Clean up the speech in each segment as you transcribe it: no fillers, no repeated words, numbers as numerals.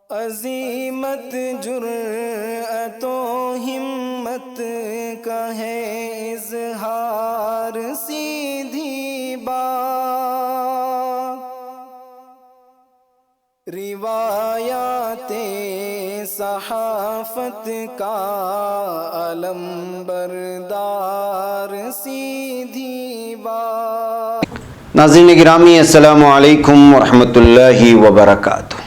عظیمت جرأت و ہمت کا ہے اظہار، سیدھی بات روایات صحافت کا علم بردار، سیدھی بات۔ ناظرین گرامی، السلام علیکم ورحمۃ اللہ وبرکاتہ۔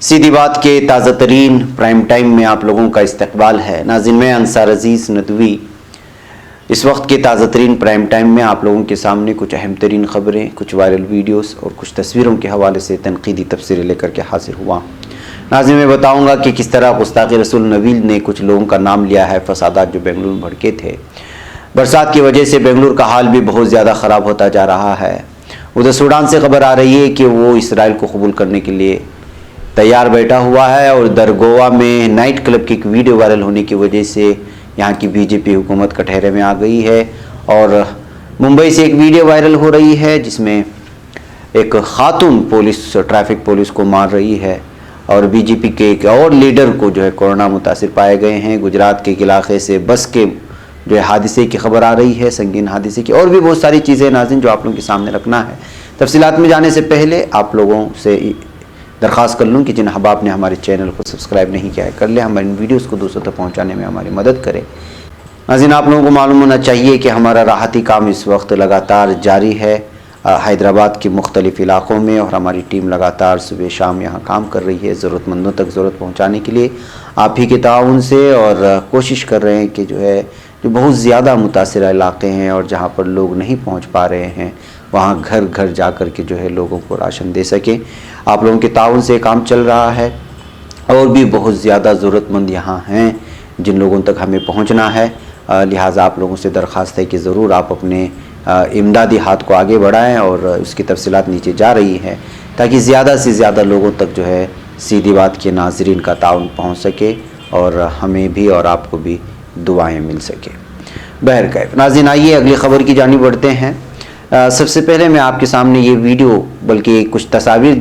سیدھی بات کے تازہ ترین پرائم ٹائم میں آپ لوگوں کا استقبال ہے۔ ناظرین، میں انصار عزیز ندوی اس وقت کے تازہ ترین پرائم ٹائم میں آپ لوگوں کے سامنے کچھ اہم ترین خبریں، کچھ وائرل ویڈیوز اور کچھ تصویروں کے حوالے سے تنقیدی تبصرے لے کر کے حاضر ہوا۔ ناظرین، میں بتاؤں گا کہ کس طرح گستاخ رسول نویل نے کچھ لوگوں کا نام لیا ہے، فسادات جو بنگلور میں بھڑکے تھے۔ برسات کی وجہ سے بنگلور کا حال بھی بہت زیادہ خراب ہوتا جا رہا ہے۔ ادھر سوڈان سے خبر آ رہی ہے کہ وہ اسرائیل کو قبول کرنے کے لیے تیار بیٹھا ہوا ہے، اور ادھر گوا میں نائٹ کلب کی ایک ویڈیو وائرل ہونے کی وجہ سے یہاں کی بی جے پی حکومت کٹہرے میں آ گئی ہے۔ اور ممبئی سے ایک ویڈیو وائرل ہو رہی ہے جس میں ایک خاتون پولیس ٹریفک پولیس کو مار رہی ہے، اور بی جے پی کے ایک اور لیڈر کو جو ہے کورونا متاثر پائے گئے ہیں۔ گجرات کے ایک علاقے سے بس کے جو ہے حادثے کی خبر آ رہی ہے، سنگین حادثے کی، اور بھی بہت ساری چیزیں ناظرین جو آپ لوگوں کے سامنے رکھنا ہے۔ تفصیلات میں جانے سے پہلے آپ لوگوں سے درخواست کر لوں کہ جن احباب نے ہمارے چینل کو سبسکرائب نہیں کیا ہے کر لیں، ہماری ان ویڈیوز کو دوسروں تک پہنچانے میں ہماری مدد کریں۔ ناظرین، آپ لوگوں کو معلوم ہونا چاہیے کہ ہمارا راحتی کام اس وقت لگاتار جاری ہے حیدرآباد کے مختلف علاقوں میں، اور ہماری ٹیم لگاتار صبح شام یہاں کام کر رہی ہے ضرورت مندوں تک ضرورت پہنچانے کے لیے آپ ہی کے تعاون سے، اور کوشش کر رہے ہیں کہ جو ہے جو بہت زیادہ متاثرہ علاقے ہیں اور جہاں پر لوگ نہیں پہنچ پا رہے ہیں وہاں گھر گھر جا کر کے جو ہے لوگوں کو راشن دے سکیں۔ آپ لوگوں کے تعاون سے کام چل رہا ہے، اور بھی بہت زیادہ ضرورت مند یہاں ہیں جن لوگوں تک ہمیں پہنچنا ہے، لہٰذا آپ لوگوں سے درخواست ہے کہ ضرور آپ اپنے امدادی ہاتھ کو آگے بڑھائیں، اور اس کی تفصیلات نیچے جا رہی ہے تاکہ زیادہ سے زیادہ لوگوں تک جو ہے سیدھی بات کے ناظرین کا تعاون پہنچ سکے، اور ہمیں بھی اور آپ کو بھی دعائیں مل سکے۔ بہرکیف ناظرین، آئیے اگلی خبر کی جانب بڑھتے ہیں۔ سب سے پہلے میں آپ کے سامنے یہ ویڈیو بلکہ کچھ تصاویر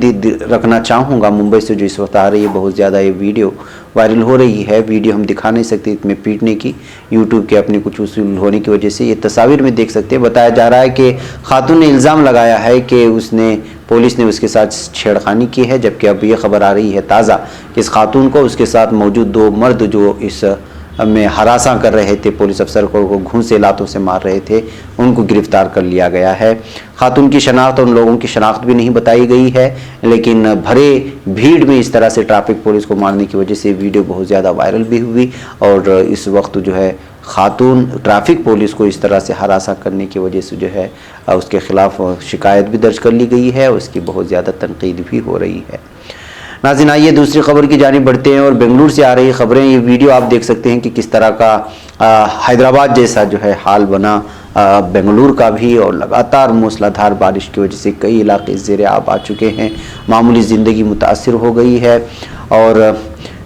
رکھنا چاہوں گا ممبئی سے جو اس وقت آ رہی ہے۔ بہت زیادہ یہ ویڈیو وائرل ہو رہی ہے، ویڈیو ہم دکھا نہیں سکتے اس میں پیٹنے کی، یوٹیوب کے اپنے کچھ اصول ہونے کی وجہ سے۔ یہ تصاویر میں دیکھ سکتے ہیں، بتایا جا رہا ہے کہ خاتون نے الزام لگایا ہے کہ پولیس نے اس کے ساتھ چھیڑخانی کی ہے، جبکہ اب یہ خبر آ رہی ہے تازہ کہ اس خاتون کو اس کے ساتھ موجود دو مرد جو اس میں ہراساں کر رہے تھے، پولیس افسر کو گھونسے لاتوں سے مار رہے تھے، ان کو گرفتار کر لیا گیا ہے۔ خاتون کی شناخت اور ان لوگوں کی شناخت بھی نہیں بتائی گئی ہے، لیکن بھرے بھیڑ میں اس طرح سے ٹریفک پولیس کو مارنے کی وجہ سے ویڈیو بہت زیادہ وائرل بھی ہوئی، اور اس وقت جو ہے خاتون ٹریفک پولیس کو اس طرح سے ہراساں کرنے کی وجہ سے جو ہے اس کے خلاف شکایت بھی درج کر لی گئی ہے، اور اس کی بہت زیادہ تنقید بھی ہو رہی ہے۔ ناظرین، آئیے دوسری خبر کی جانب بڑھتے ہیں، اور بنگلور سے آ رہی خبریں۔ یہ ویڈیو آپ دیکھ سکتے ہیں کہ کس طرح کا حیدرآباد جیسا جو ہے حال بنا بنگلور کا بھی، اور لگاتار موسلا دھار بارش کی وجہ سے کئی علاقے زیر آب آ چکے ہیں، معمولی زندگی متاثر ہو گئی ہے، اور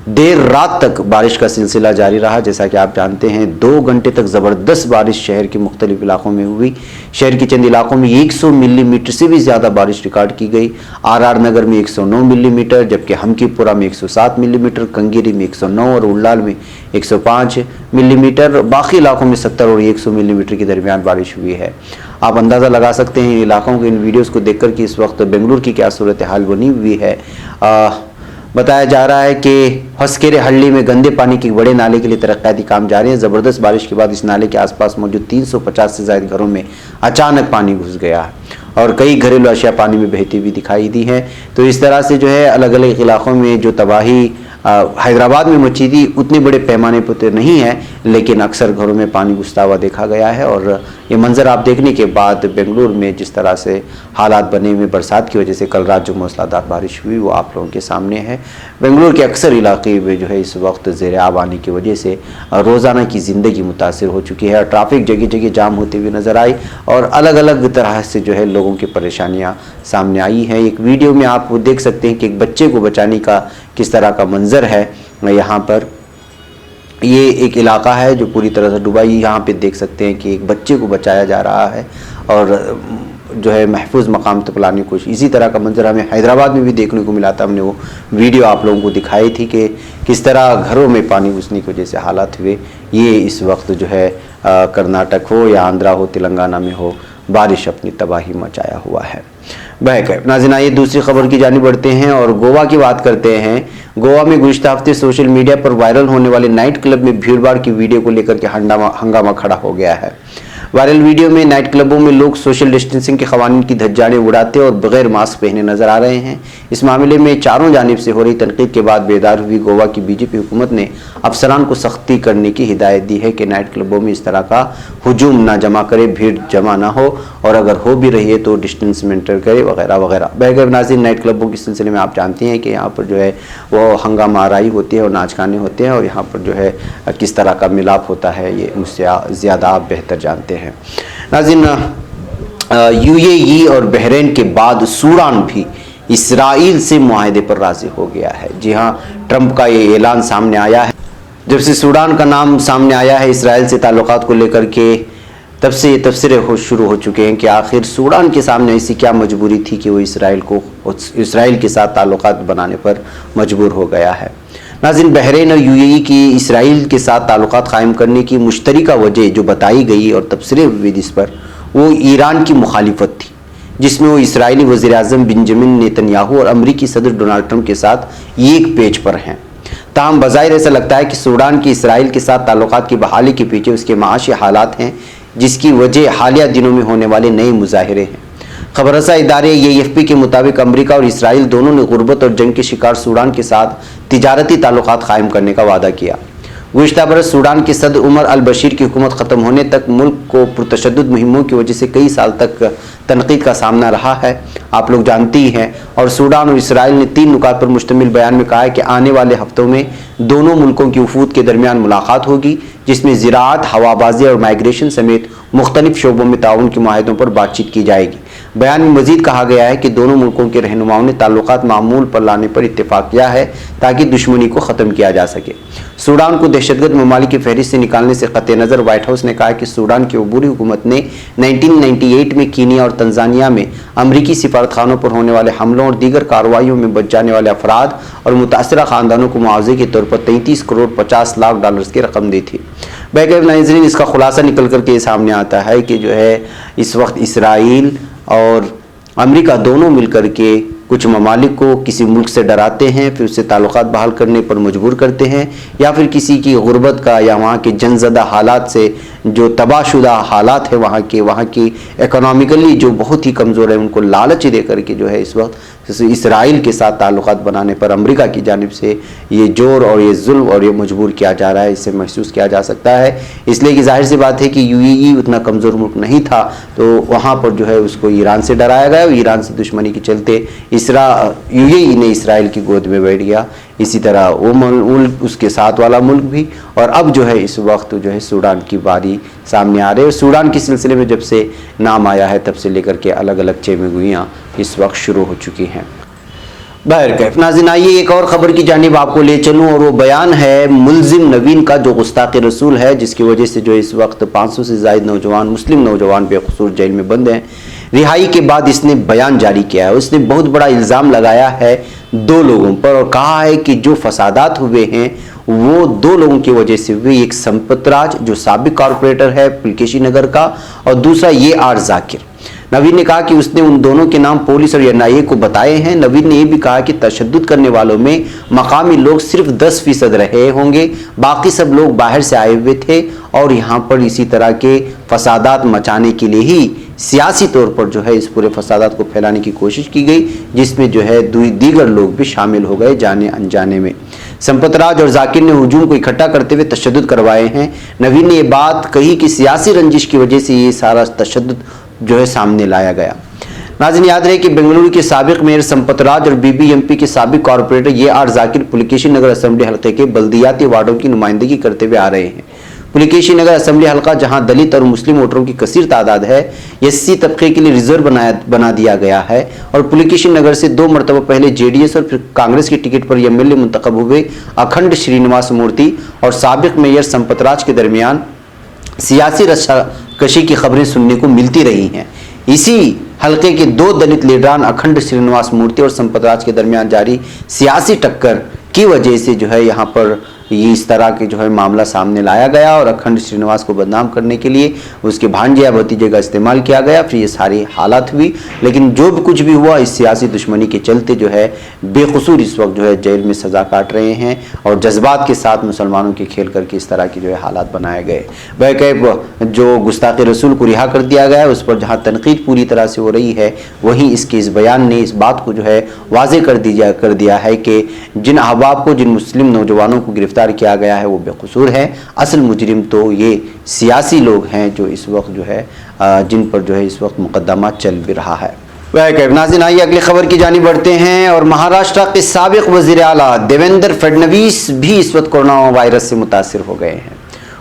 دیر رات تک بارش کا سلسلہ جاری رہا۔ جیسا کہ آپ جانتے ہیں 2 گھنٹے تک زبردست بارش شہر کے مختلف علاقوں میں ہوئی۔ شہر کے چند علاقوں میں 100 ملی میٹر سے بھی زیادہ بارش ریکارڈ کی گئی۔ آر نگر میں 109 ملی میٹر، جبکہ ہمکی پورہ میں 107 ملی میٹر، کنگیری میں 109 اور اولال میں 105 ملی میٹر، باقی علاقوں میں 70 اور 100 ملی میٹر کے درمیان بارش ہوئی ہے۔ آپ اندازہ لگا سکتے ہیں ان علاقوں کے ان ویڈیوز کو دیکھ کر کہ اس وقت بنگلور کی کیا صورتحال بنی ہوئی ہے۔ بتایا جا رہا ہے کہ ہسکیرے ہلّی میں گندے پانی کے بڑے نالے کے لیے ترقیاتی کام جاری ہیں۔ زبردست بارش کے بعد اس نالے کے آس پاس موجود 350 سے زائد گھروں میں اچانک پانی گھس گیا ہے، اور کئی گھریلو اشیاء پانی میں بہتی ہوئی دکھائی دی ہیں۔ تو اس طرح سے جو ہے الگ الگ علاقوں میں جو تباہی حیدرآباد میں مچی تھی اتنے بڑے پیمانے پر تو نہیں ہے، لیکن اکثر گھروں میں پانی گھستا ہوا دیکھا گیا ہے، اور یہ منظر آپ دیکھنے کے بعد بنگلور میں جس طرح سے حالات بنے ہوئے برسات کی وجہ سے کل رات جو موسلادھار بارش ہوئی وہ آپ لوگوں کے سامنے ہے۔ بنگلور کے اکثر علاقے میں جو ہے اس وقت زیر آب آنے کی وجہ سے روزانہ کی زندگی متاثر ہو چکی ہے، اور ٹریفک جگہ جگہ جام ہوتے ہوئے نظر آئی، اور الگ الگ طرح سے جو ہے لوگوں کی پریشانیاں سامنے آئی ہیں۔ ایک ویڈیو میں آپ دیکھ سکتے ہیں کہ ایک بچے کو بچانے کا کس طرح کا منظر ہے۔ یہاں پر یہ ایک علاقہ ہے جو پوری طرح سے ڈوبا، یہاں پہ دیکھ سکتے ہیں کہ ایک بچے کو بچایا جا رہا ہے، اور جو ہے محفوظ مقام تک لانے کی کوشش. اسی طرح کا منظر ہمیں حیدرآباد میں بھی دیکھنے کو ملا تھا. ہم نے وہ ویڈیو آپ لوگوں کو دکھائی تھی کہ کس طرح گھروں میں پانی گھسنے کی وجہ سے حالات ہوئے. یہ اس وقت جو ہے کرناٹک ہو یا آندھرا ہو, تلنگانہ میں ہو, بارش اپنی تباہی مچایا ہوا ہے. بہرکیف ناظرین, آئیے دوسری خبر کی جانب بڑھتے ہیں اور گوا کی بات کرتے ہیں. گوا میں گزشتہ ہفتے سوشل میڈیا پر وائرل ہونے والے نائٹ کلب میں بھیڑ بھاڑ کی ویڈیو کو لے کر کے ہنگامہ کھڑا ہو گیا ہے. وائرل ویڈیو میں نائٹ کلبوں میں لوگ سوشل ڈسٹینسنگ کے قوانین کی دھجاڑیں اڑاتے اور بغیر ماسک پہنے نظر آ رہے ہیں. اس معاملے میں چاروں جانب سے ہو رہی تنقید کے بعد بیدار ہوئی گوا کی بی جے پی حکومت نے افسران کو سختی کرنے کی ہدایت دی ہے کہ نائٹ کلبوں میں اس طرح کا ہجوم نہ جمع کرے, بھیڑ جمع نہ ہو, اور اگر ہو بھی رہی ہے تو ڈسٹینس مینٹین کرے وغیرہ وغیرہ. بہرکیف ناظرین, نائٹ کلبوں کے سلسلے میں آپ جانتے ہیں کہ یہاں پر جو ہے وہ ہنگامہ آرائی ہوتی ہے اور ناچ گانے ہوتے ہیں, اور یہاں پر جو ہے کس طرح کا ملاپ ہوتا ہے یہ مجھ سے زیادہ آپ بہتر جانتے ہیں. ناظرین, یو اے ای اور بحرین کے بعد سوڈان بھی اسرائیل سے معاہدے پر راضی ہو گیا ہے. جی ہاں, ٹرمپ کا یہ اعلان سامنے آیا ہے. جب سے سوڈان کا نام سامنے آیا ہے اسرائیل سے تعلقات کو لے کر کے, تب سے یہ تبصرے شروع ہو چکے ہیں کہ آخر سوڈان کے سامنے ایسی کیا مجبوری تھی کہ وہ اسرائیل کے ساتھ تعلقات بنانے پر مجبور ہو گیا ہے. ناظرین, بحرین اور یو اے ای کی اسرائیل کے ساتھ تعلقات قائم کرنے کی مشترکہ وجہ جو بتائی گئی اور تبصرے ہوئے جس پر, وہ ایران کی مخالفت تھی, جس میں وہ اسرائیلی وزیر اعظم بنجمن نیتن یاہو اور امریکی صدر ڈونلڈ ٹرمپ کے ساتھ ایک پیج پر ہیں. تاہم بظاہر ایسا لگتا ہے کہ سوڈان کی اسرائیل کے ساتھ تعلقات کی بحالی کے پیچھے اس کے معاشی حالات ہیں, جس کی وجہ حالیہ دنوں میں ہونے والے نئے مظاہرے ہیں. خبر رساں ادارے AFP کے مطابق امریکہ اور اسرائیل دونوں نے غربت اور جنگ کے شکار سوڈان کے ساتھ تجارتی تعلقات قائم کرنے کا وعدہ کیا. گزشتہ برس سوڈان کے صدر عمر البشیر کی حکومت ختم ہونے تک ملک کو پرتشدد مہموں کی وجہ سے کئی سال تک تنقید کا سامنا رہا ہے, آپ لوگ جانتی ہیں. اور سوڈان اور اسرائیل نے 3 نکات پر مشتمل بیان میں کہا ہے کہ آنے والے ہفتوں میں دونوں ملکوں کی وفود کے درمیان ملاقات ہوگی, جس میں زراعت, ہوابازی اور مائیگریشن سمیت مختلف شعبوں میں تعاون کے معاہدوں پر بات چیت کی جائے گی. بیان میں مزید کہا گیا ہے کہ دونوں ملکوں کے رہنماؤں نے تعلقات معمول پر لانے پر اتفاق کیا ہے تاکہ دشمنی کو ختم کیا جا سکے. سوڈان کو دہشت گرد ممالک کی فہرست سے نکالنے سے قطع نظر وائٹ ہاؤس نے کہا کہ سوڈان کی عبوری حکومت نے 1998 میں کینیا اور تنزانیہ میں امریکی سفارتخانوں پر ہونے والے حملوں اور دیگر کارروائیوں میں بچ جانے والے افراد اور متاثرہ خاندانوں کو معاوضے کے طور پر 33 کروڑ 50 لاکھ ڈالرز کی رقم دی تھی. بہرکیف ناظرین, اس کا خلاصہ نکل کر کے سامنے آتا ہے کہ جو ہے اس وقت اسرائیل اور امریکہ دونوں مل کر کے کچھ ممالک کو کسی ملک سے ڈراتے ہیں, پھر اس سے تعلقات بحال کرنے پر مجبور کرتے ہیں, یا پھر کسی کی غربت کا یا وہاں کے جنگ زدہ حالات سے جو تباہ شدہ حالات ہے وہاں کی اکنامیکلی جو بہت ہی کمزور ہے ان کو لالچ دے کر کے جو ہے اس وقت اسرائیل کے ساتھ تعلقات بنانے پر امریکہ کی جانب سے یہ جور اور یہ ظلم اور یہ مجبور کیا جا رہا ہے. اس سے محسوس کیا جا سکتا ہے, اس لیے کہ ظاہر سی بات ہے کہ یو اے ای اتنا کمزور ملک نہیں تھا, تو وہاں پر جو ہے اس کو ایران سے ڈرایا گیا اور ایران سے دشمنی کے چلتے یو اے ای نے اسرائیل کی گود میں بیٹھ گیا. اسی طرح وہ ملک, اس کے ساتھ والا ملک بھی, اور اب جو ہے اس وقت جو ہے سوڈان کی باری سامنے آ رہے ہیں. سوڈان کے سلسلے میں جب سے نام آیا ہے تب سے لے کر کے الگ الگ چیمے گوئیاں اس وقت شروع ہو چکی ہیں. بہرکیف ناظرین, آئیے ایک اور خبر کی جانب آپ کو لے چلوں, اور وہ بیان ہے ملزم نوین کا جو گستاخ رسول ہے, جس کی وجہ سے جو اس وقت 500 سے زائد مسلم نوجوان بے قصور جیل میں بند ہیں. رہائی کے بعد اس نے بیان جاری کیا ہے. اس نے بہت بڑا الزام لگایا ہے 2 لوگوں پر اور کہا ہے کہ جو فسادات ہوئے ہیں وہ 2 لوگوں کی وجہ سے ہوئے. ایک سمپت راج جو سابق کارپوریٹر ہے پلکیشی نگر کا, اور دوسرا AR ذاکر. نوین نے کہا کہ اس نے ان دونوں کے نام پولیس اور NIA کو بتائے ہیں. نوین نے یہ بھی کہا کہ تشدد کرنے والوں میں مقامی لوگ صرف 10% رہے ہوں گے, باقی سب لوگ باہر سے آئے ہوئے تھے, اور یہاں پر اسی طرح کے فسادات مچانے کے لیے ہی سیاسی طور پر جو ہے اس پورے فسادات کو پھیلانے کی کوشش کی گئی, جس میں جو ہے دیگر لوگ بھی شامل ہو گئے جانے انجانے میں. سمپت راج اور ذاکر نے ہجوم کو اکٹھا کرتے ہوئے تشدد کروائے ہیں. نوین نے یہ بات کہی کہ سیاسی رنجش کی وجہ سے یہ سارا تشدد جو ہے سامنے لایا گیا. ناظرین, یاد رہے کہ بنگلورو کے سابق میئر سمپت راج اور BBMP کے سابق کارپوریٹر AR ذاکر پلکیشی نگر اسمبلی حلقے کے بلدیاتی وارڈوں کی نمائندگی کرتے ہوئے آ رہے ہیں. پلکیشی نگر اسمبلی حلقہ جہاں دلت اور مسلم ووٹروں کی کثیر تعداد ہے, SC طبقے کے لیے ریزرو بنا دیا گیا ہے, اور پلکیشی نگر سے 2 مرتبہ پہلے JDS اور پھر کانگریس کی ٹکٹ پر MLA منتخب ہوئے اکھنڈ شرینواس مورتی اور سابق میئر سمپت راج کے درمیان سیاسی رشا کشی کی خبریں سننے کو ملتی رہی ہیں. اسی حلقے کے 2 دلت لیڈران اکھنڈ شرینواس مورتی اور سمپت راج کے درمیان جاری سیاسی ٹکر کی وجہ سے جو ہے یہاں پر یہ اس طرح کے جو ہے معاملہ سامنے لایا گیا اور اکھنڈ شرینواس کو بدنام کرنے کے لیے اس کے بھانجے یا بھتیجے کا استعمال کیا گیا، پھر یہ ساری حالات ہوئی۔ لیکن جو بھی کچھ بھی ہوا، اس سیاسی دشمنی کے چلتے جو ہے بے قصور اس وقت جو ہے جیل میں سزا کاٹ رہے ہیں اور جذبات کے ساتھ مسلمانوں کے کھیل کر کے اس طرح کی جو ہے حالات بنائے گئے۔ بہرکیف جو گستاخ رسول کو رہا کر دیا گیا ہے، اس پر جہاں تنقید پوری طرح سے ہو رہی ہے، وہیں اس کے اس بیان نے اس بات کو جو ہے واضح کر دیا ہے کہ جن احباب کو، جن مسلم نوجوانوں کو گرفتار کیا گیا ہے وہ بے قصور ہے، اصل مجرم تو یہ سیاسی لوگ ہیں جو اس وقت جو ہے جن پر جو ہے اس وقت مقدمات چل بھی رہا ہے۔ ناظرین آئیے اگلی خبر کی جانب بڑھتے ہیں اور مہاراشٹر کے سابق وزیر اعلیٰ دیویندر فڈنویس بھی اس وقت کورونا وائرس سے متاثر ہو گئے ہیں۔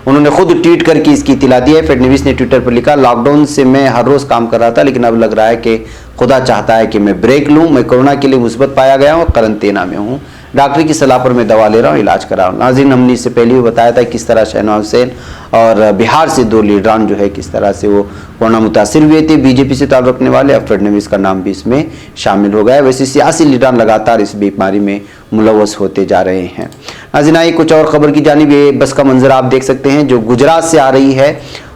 انہوں نے خود ٹویٹ کر کے اس کی اطلاع دی ہے۔ فڈنویس نے ٹویٹر پر لکھا، لاک ڈاؤن سے میں ہر روز کام کر رہا تھا، لیکن اب لگ رہا ہے کہ خدا چاہتا ہے کہ میں بریک لوں۔ میں کورونا کے لیے مثبت پایا گیا ہوں اور قرنطینہ میں ہوں، ڈاکٹر کی صلاح پر میں دوا لے رہا ہوں، علاج کرا رہا ہوں۔ ناظرین ہم نے اس سے پہلے بھی بتایا تھا کس طرح شہنواز حسین اور بہار سے 2 لیڈران جو ہے کس طرح سے وہ کورونا متاثر ہوئے تھے، بی جے پی سے تعلق رکھنے والے۔ اب فڈنویس کا نام بھی اس میں شامل ہو گیا ہے۔ ویسے سیاسی لیڈران لگاتار اس بیماری میں ملوث ہوتے جا رہے ہیں۔ ناظرین آئیے کچھ اور خبر کی جانب، یہ بس کا منظر آپ دیکھ سکتے ہیں جو گجرات سے آ رہی ہے۔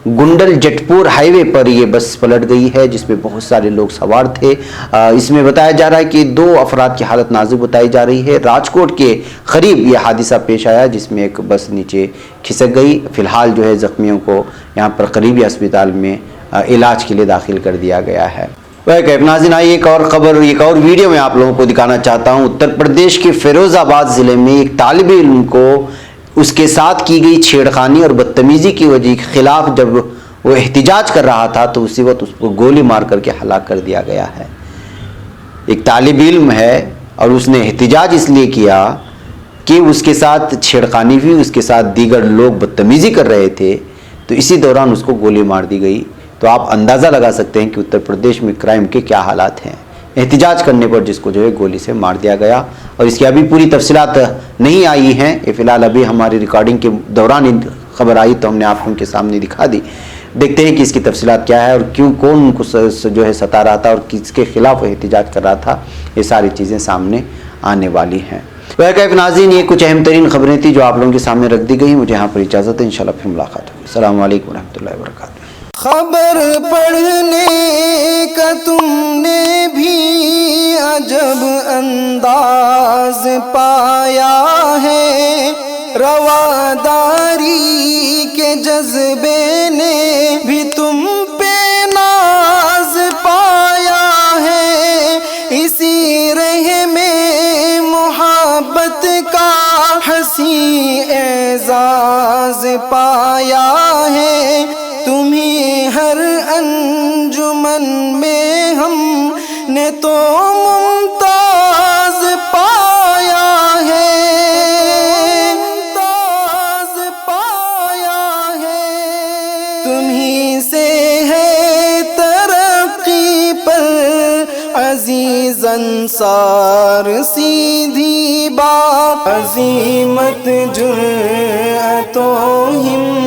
گنڈل جٹپور ہائی وے پر یہ بس پلٹ گئی ہے جس میں بہت سارے لوگ سوار تھے۔ اس میں بتایا جا رہا ہے کہ 2 افراد کی حالت نازک بتائی جا رہی ہے۔ راجکوٹ کے قریب یہ حادثہ پیش آیا جس میں ایک بس نیچے کھسک گئی۔ فی الحال جو ہے زخمیوں کو یہاں پر قریبی اسپتال میں علاج کے لیے داخل کر دیا گیا ہے۔ ناظرین آئیے ایک اور خبر، ایک اور ویڈیو میں آپ لوگوں کو دکھانا چاہتا ہوں۔ اتر پردیش کے فیروز آباد ضلع میں ایک طالب علم کو اس کے ساتھ کی گئی چھیڑخانی اور بدتمیزی کی وجہ کے خلاف جب وہ احتجاج کر رہا تھا تو اسی وقت اس کو گولی مار کر کے ہلاک کر دیا گیا ہے۔ ایک طالب علم ہے اور اس نے احتجاج اس لیے کیا کہ اس کے ساتھ چھیڑخانی ہوئی، اس کے ساتھ دیگر لوگ بدتمیزی کر رہے تھے، تو اسی دوران اس کو گولی مار دی گئی۔ تو آپ اندازہ لگا سکتے ہیں کہ اتر پردیش میں کرائم کے کیا حالات ہیں۔ احتجاج کرنے پر جس کو جو ہے گولی سے مار دیا گیا، اور اس کی ابھی پوری تفصیلات نہیں آئی ہیں، یہ فی الحال ابھی ہماری ریکارڈنگ کے دوران خبر آئی تو ہم نے آپ کے سامنے دکھا دی۔ دیکھتے ہیں کہ اس کی تفصیلات کیا ہے اور کیوں، کون ان کو جو ہے ستا رہا تھا اور کس کے خلاف وہ احتجاج کر رہا تھا، یہ ساری چیزیں سامنے آنے والی ہیں۔ وہکیف ناظرین یہ کچھ اہم ترین خبریں تھیں جو آپ لوگوں کے سامنے رکھ دی گئی۔ مجھے یہاں پر اجازت ہے، انشاءاللہ پھر ملاقات ہوگی۔ السلام علیکم ورحمۃ اللہ وبرکاتہ۔ خبر پڑھنے کا تم نے بھی عجب انداز پایا ہے، رواداری کے جذبے نے بھی تم پہ ناز پایا ہے، اسی رہ میں محبت کا حسین اعزاز پایا ہے، تمہیں ہر انجمن میں ہم نے تو ممتاز پایا ہے، ممتاز پایا ہے، تمہیں سے ہے ترقی پر عزیز انصار، سیدھی بات عظیمت جرأت و ہمت